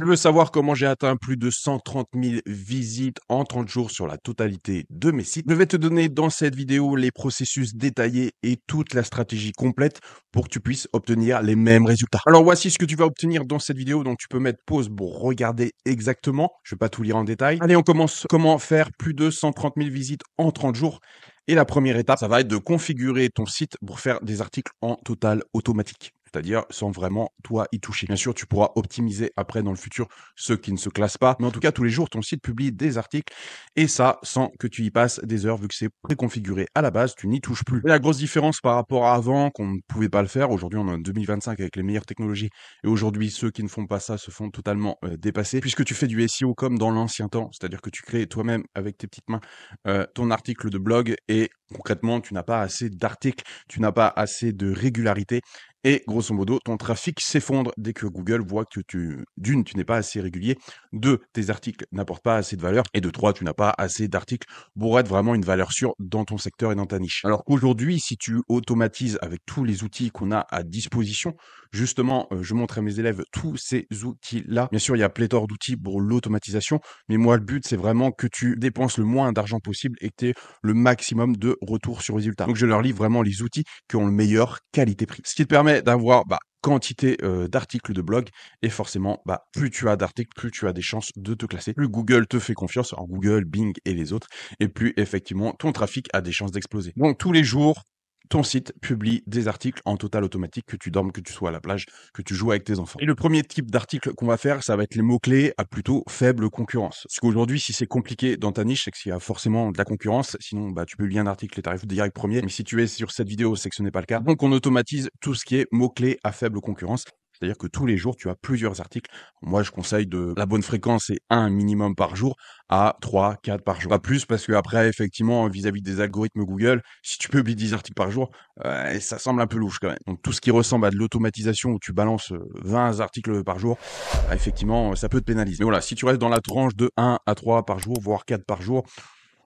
Tu veux savoir comment j'ai atteint plus de 130 000 visites en 30 jours sur la totalité de mes sites? Je vais te donner dans cette vidéo les processus détaillés et toute la stratégie complète pour que tu puisses obtenir les mêmes résultats. Alors voici ce que tu vas obtenir dans cette vidéo, donc tu peux mettre pause pour regarder exactement. Je ne vais pas tout lire en détail. Allez, on commence. Comment faire plus de 130 000 visites en 30 jours? Et la première étape, ça va être de configurer ton site pour faire des articles en total automatique. C'est-à-dire sans vraiment toi y toucher. Bien sûr, tu pourras optimiser après dans le futur ceux qui ne se classent pas. Mais en tout cas, tous les jours, ton site publie des articles et ça sans que tu y passes des heures vu que c'est préconfiguré à la base, tu n'y touches plus. Et la grosse différence par rapport à avant, qu'on ne pouvait pas le faire, aujourd'hui on est en 2025 avec les meilleures technologies et aujourd'hui ceux qui ne font pas ça se font totalement dépasser puisque tu fais du SEO comme dans l'ancien temps, c'est-à-dire que tu crées toi-même avec tes petites mains ton article de blog et concrètement tu n'as pas assez d'articles, tu n'as pas assez de régularité. Et grosso modo, ton trafic s'effondre dès que Google voit que d'une, tu n'es pas assez régulier, deux, tes articles n'apportent pas assez de valeur, et de trois, tu n'as pas assez d'articles pour être vraiment une valeur sûre dans ton secteur et dans ta niche. Alors qu'aujourd'hui, si tu automatises avec tous les outils qu'on a à disposition, justement, je montre à mes élèves tous ces outils-là. Bien sûr, il y a pléthore d'outils pour l'automatisation, mais moi, le but, c'est vraiment que tu dépenses le moins d'argent possible et que tu aies le maximum de retour sur résultat. Donc, je leur livre vraiment les outils qui ont le meilleur qualité-prix. Ce qui te permet d'avoir quantité d'articles de blog et forcément plus tu as d'articles, plus tu as des chances de te classer, plus Google te fait confiance, en Google, Bing et les autres, et plus effectivement ton trafic a des chances d'exploser. Donc tous les jours, ton site publie des articles en total automatique, que tu dormes, que tu sois à la plage, que tu joues avec tes enfants. Et le premier type d'article qu'on va faire, ça va être les mots-clés à plutôt faible concurrence. Parce qu'aujourd'hui, si c'est compliqué dans ta niche, c'est qu'il y a forcément de la concurrence. Sinon, tu publies un article et tu arrives direct premier. Mais si tu es sur cette vidéo, c'est que ce n'est pas le cas. Donc, on automatise tout ce qui est mots-clés à faible concurrence. C'est-à-dire que tous les jours, tu as plusieurs articles. Moi, je conseille de la bonne fréquence, c'est un minimum par jour à 3, 4 par jour. Pas plus parce que après, effectivement, vis-à-vis des algorithmes Google, si tu publies 10 articles par jour, ça semble un peu louche quand même. Donc tout ce qui ressemble à de l'automatisation où tu balances 20 articles par jour, effectivement, ça peut te pénaliser. Mais voilà, si tu restes dans la tranche de 1 à 3 par jour, voire 4 par jour,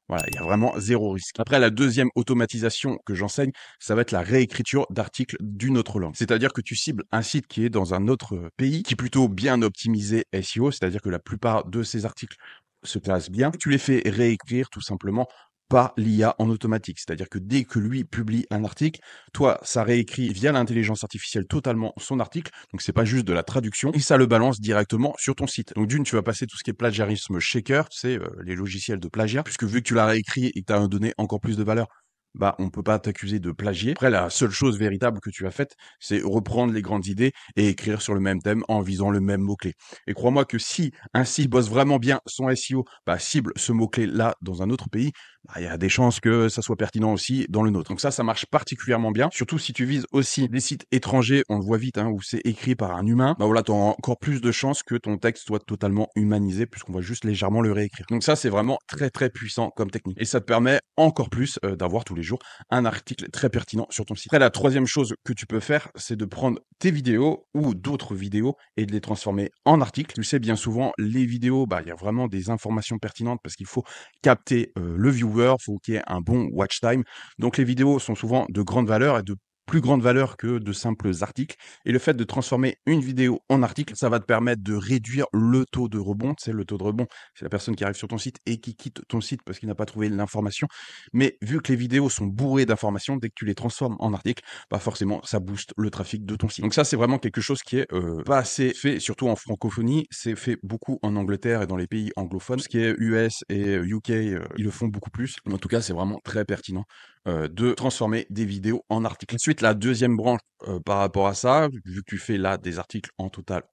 voilà, il y a vraiment zéro risque. Après, la deuxième automatisation que j'enseigne, ça va être la réécriture d'articles d'une autre langue. C'est-à-dire que tu cibles un site qui est dans un autre pays, qui est plutôt bien optimisé SEO, c'est-à-dire que la plupart de ces articles se classent bien. Tu les fais réécrire tout simplement par l'IA en automatique. C'est-à-dire que dès que lui publie un article, toi, ça réécrit via l'intelligence artificielle totalement son article. Donc, c'est pas juste de la traduction et ça le balance directement sur ton site. Donc, d'une, tu vas passer tout ce qui est plagiarisme shaker, tu sais, les logiciels de plagiat, puisque vu que tu l'as réécrit et que tu as donné encore plus de valeur, on peut pas t'accuser de plagier. Après, la seule chose véritable que tu as faite, c'est reprendre les grandes idées et écrire sur le même thème en visant le même mot-clé. Et crois-moi que si un site bosse vraiment bien son SEO, cible ce mot-clé-là dans un autre pays, il y a des chances que ça soit pertinent aussi dans le nôtre. Donc ça marche particulièrement bien. Surtout si tu vises aussi des sites étrangers, on le voit vite, où c'est écrit par un humain. Voilà, tu as encore plus de chances que ton texte soit totalement humanisé puisqu'on va juste légèrement le réécrire. Donc ça, c'est vraiment très très puissant comme technique. Et ça te permet encore plus d'avoir tous les jours un article très pertinent sur ton site. Après, la troisième chose que tu peux faire, c'est de prendre tes vidéos ou d'autres vidéos et de les transformer en articles. Tu sais, bien souvent, les vidéos, il y a vraiment des informations pertinentes parce qu'il faut capter le viewer, il faut qu'il y ait un bon watch time. Donc les vidéos sont souvent de grande valeur et de plus grande valeur que de simples articles. Et le fait de transformer une vidéo en article, ça va te permettre de réduire le taux de rebond. C'est le taux de rebond, c'est la personne qui arrive sur ton site et qui quitte ton site parce qu'il n'a pas trouvé l'information. Mais vu que les vidéos sont bourrées d'informations, dès que tu les transformes en articles, forcément, ça booste le trafic de ton site. Donc ça, c'est vraiment quelque chose qui est pas assez fait, surtout en francophonie. C'est fait beaucoup en Angleterre et dans les pays anglophones. Ce qui est US et UK, ils le font beaucoup plus. Mais en tout cas, c'est vraiment très pertinent de transformer des vidéos en articles. Ensuite, la deuxième branche par rapport à ça, vu que tu fais là des articles en total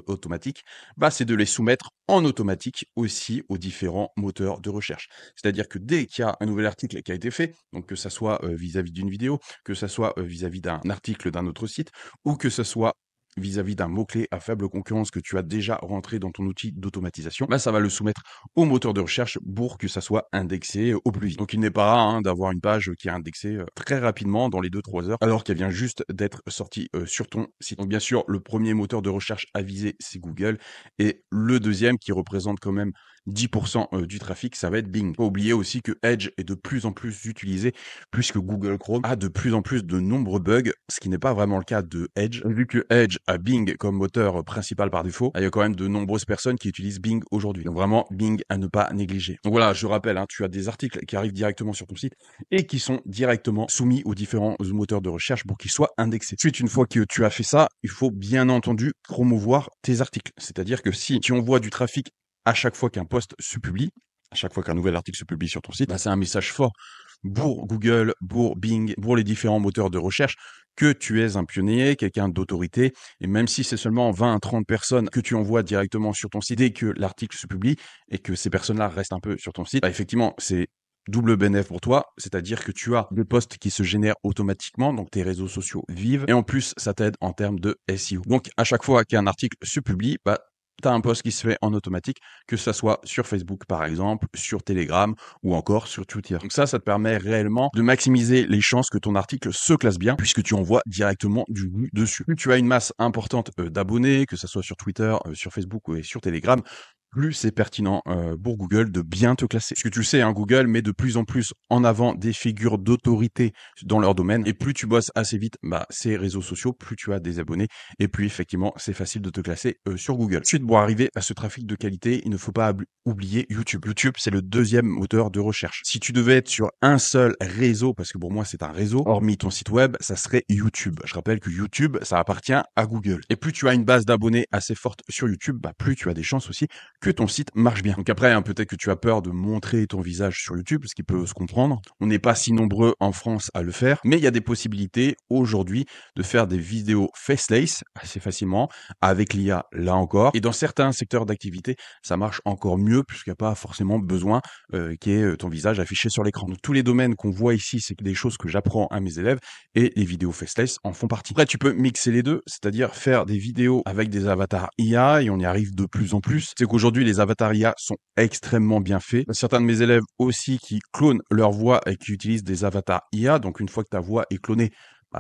automatique, c'est de les soumettre en automatique aussi aux différents moteurs de recherche. C'est-à-dire que dès qu'il y a un nouvel article qui a été fait, donc que ça soit vis-à-vis d'une vidéo, que ça soit vis-à-vis d'un article d'un autre site, ou que ce soit vis-à-vis d'un mot-clé à faible concurrence que tu as déjà rentré dans ton outil d'automatisation, ça va le soumettre au moteur de recherche pour que ça soit indexé au plus vite. Donc il n'est pas rare d'avoir une page qui est indexée très rapidement dans les 2-3 heures, alors qu'elle vient juste d'être sortie sur ton site. Donc bien sûr, le premier moteur de recherche à viser, c'est Google, et le deuxième qui représente quand même 10% du trafic, ça va être Bing. Faut pas oublier aussi que Edge est de plus en plus utilisé puisque Google Chrome a de plus en plus de nombreux bugs, ce qui n'est pas vraiment le cas de Edge. Vu que Edge a Bing comme moteur principal par défaut, il y a quand même de nombreuses personnes qui utilisent Bing aujourd'hui. Donc vraiment, Bing à ne pas négliger. Donc voilà, je rappelle, hein, tu as des articles qui arrivent directement sur ton site et qui sont directement soumis aux différents moteurs de recherche pour qu'ils soient indexés. Ensuite, une fois que tu as fait ça, il faut bien entendu promouvoir tes articles. C'est-à-dire que si tu envoies du trafic à chaque fois qu'un post se publie, à chaque fois qu'un nouvel article se publie sur ton site, bah, c'est un message fort pour Google, pour Bing, pour les différents moteurs de recherche, que tu es un pionnier, quelqu'un d'autorité, et même si c'est seulement 20 à 30 personnes que tu envoies directement sur ton site dès que l'article se publie, et que ces personnes-là restent un peu sur ton site, bah, effectivement, c'est double bénéfice pour toi, c'est-à-dire que tu as des posts qui se génèrent automatiquement, donc tes réseaux sociaux vivent, et en plus, ça t'aide en termes de SEO. Donc, à chaque fois qu'un article se publie, bah, tu as un post qui se fait en automatique, que ça soit sur Facebook par exemple, sur Telegram ou encore sur Twitter. Donc ça te permet réellement de maximiser les chances que ton article se classe bien puisque tu envoies directement du goût dessus. Plus tu as une masse importante d'abonnés, que ça soit sur Twitter, sur Facebook et sur Telegram, plus c'est pertinent pour Google de bien te classer. Parce que tu le sais, hein, Google met de plus en plus en avant des figures d'autorité dans leur domaine. Et plus tu bosses assez vite bah, ces réseaux sociaux, plus tu as des abonnés. Et puis effectivement, c'est facile de te classer sur Google. Ensuite, pour arriver à ce trafic de qualité, il ne faut pas oublier YouTube. YouTube, c'est le deuxième moteur de recherche. Si tu devais être sur un seul réseau, parce que pour moi c'est un réseau, hormis ton site web, ça serait YouTube. Je rappelle que YouTube, ça appartient à Google. Et plus tu as une base d'abonnés assez forte sur YouTube, bah, plus tu as des chances aussi que ton site marche bien. Donc après, hein, peut-être que tu as peur de montrer ton visage sur YouTube, ce qui peut se comprendre. On n'est pas si nombreux en France à le faire, mais il y a des possibilités aujourd'hui de faire des vidéos faceless assez facilement avec l'IA là encore. Et dans certains secteurs d'activité, ça marche encore mieux puisqu'il n'y a pas forcément besoin qu'il y ait ton visage affiché sur l'écran. Donc tous les domaines qu'on voit ici, c'est des choses que j'apprends à mes élèves et les vidéos faceless en font partie. Après, tu peux mixer les deux, c'est-à-dire faire des vidéos avec des avatars IA et on y arrive de plus en plus. C'est qu'aujourd'hui, les avatars IA sont extrêmement bien faits. Certains de mes élèves aussi qui clonent leur voix et qui utilisent des avatars IA. Donc, une fois que ta voix est clonée,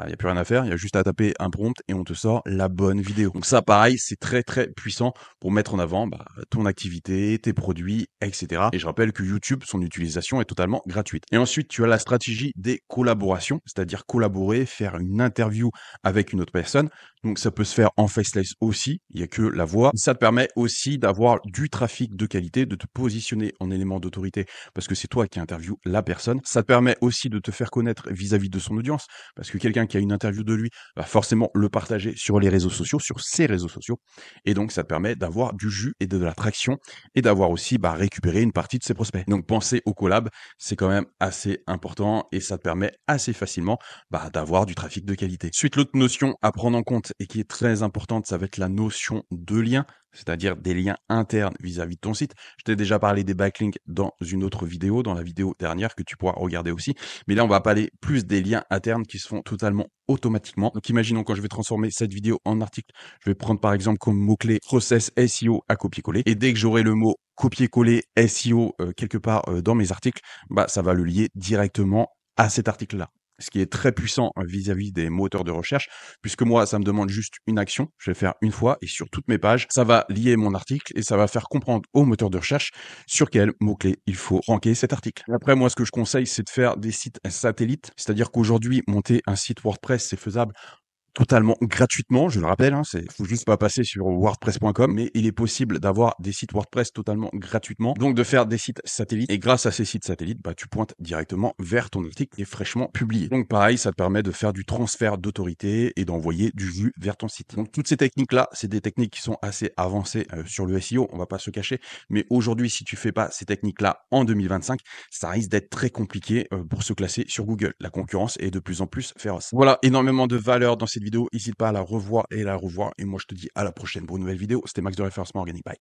il n'y a plus rien à faire, il y a juste à taper un prompt et on te sort la bonne vidéo. Donc ça, pareil, c'est très très puissant pour mettre en avant ton activité, tes produits, etc. Et je rappelle que YouTube, son utilisation est totalement gratuite. Et ensuite, tu as la stratégie des collaborations, c'est-à-dire collaborer, faire une interview avec une autre personne. Donc ça peut se faire en faceless aussi, il n'y a que la voix. Ça te permet aussi d'avoir du trafic de qualité, de te positionner en élément d'autorité parce que c'est toi qui interviews la personne. Ça te permet aussi de te faire connaître vis-à-vis de son audience parce que quelqu'un qui a une interview de lui va forcément le partager sur les réseaux sociaux, sur ses réseaux sociaux. Et donc ça te permet d'avoir du jus et de l'attraction et d'avoir aussi récupéré une partie de ses prospects. Donc penser au collab, c'est quand même assez important et ça te permet assez facilement d'avoir du trafic de qualité. Ensuite, l'autre notion à prendre en compte et qui est très importante, ça va être la notion de lien, c'est-à-dire des liens internes vis-à-vis de ton site. Je t'ai déjà parlé des backlinks dans une autre vidéo, dans la vidéo dernière que tu pourras regarder aussi. Mais là, on va parler plus des liens internes qui se font totalement automatiquement. Donc, imaginons quand je vais transformer cette vidéo en article, je vais prendre par exemple comme mot-clé process SEO à copier-coller. Et dès que j'aurai le mot copier-coller SEO quelque part dans mes articles, ça va le lier directement à cet article-là. Ce qui est très puissant vis-à-vis des moteurs de recherche, puisque moi, ça me demande juste une action. Je vais le faire une fois et sur toutes mes pages, ça va lier mon article et ça va faire comprendre au moteur de recherche sur quel mot-clé il faut ranker cet article. Après, moi, ce que je conseille, c'est de faire des sites satellites. C'est-à-dire qu'aujourd'hui, monter un site WordPress, c'est faisable totalement gratuitement, je le rappelle, hein, faut juste pas passer sur wordpress.com, mais il est possible d'avoir des sites WordPress totalement gratuitement, donc de faire des sites satellites, et grâce à ces sites satellites, tu pointes directement vers ton article qui est fraîchement publié. Donc pareil, ça te permet de faire du transfert d'autorité et d'envoyer du jus vers ton site. Donc toutes ces techniques-là, c'est des techniques qui sont assez avancées sur le SEO, on va pas se cacher, mais aujourd'hui, si tu fais pas ces techniques-là en 2025, ça risque d'être très compliqué pour se classer sur Google. La concurrence est de plus en plus féroce. Voilà, énormément de valeur dans cette vidéo. N'hésite pas à la revoir. Et moi, je te dis à la prochaine pour une nouvelle vidéo. C'était Max de Référencement Organique. Bye.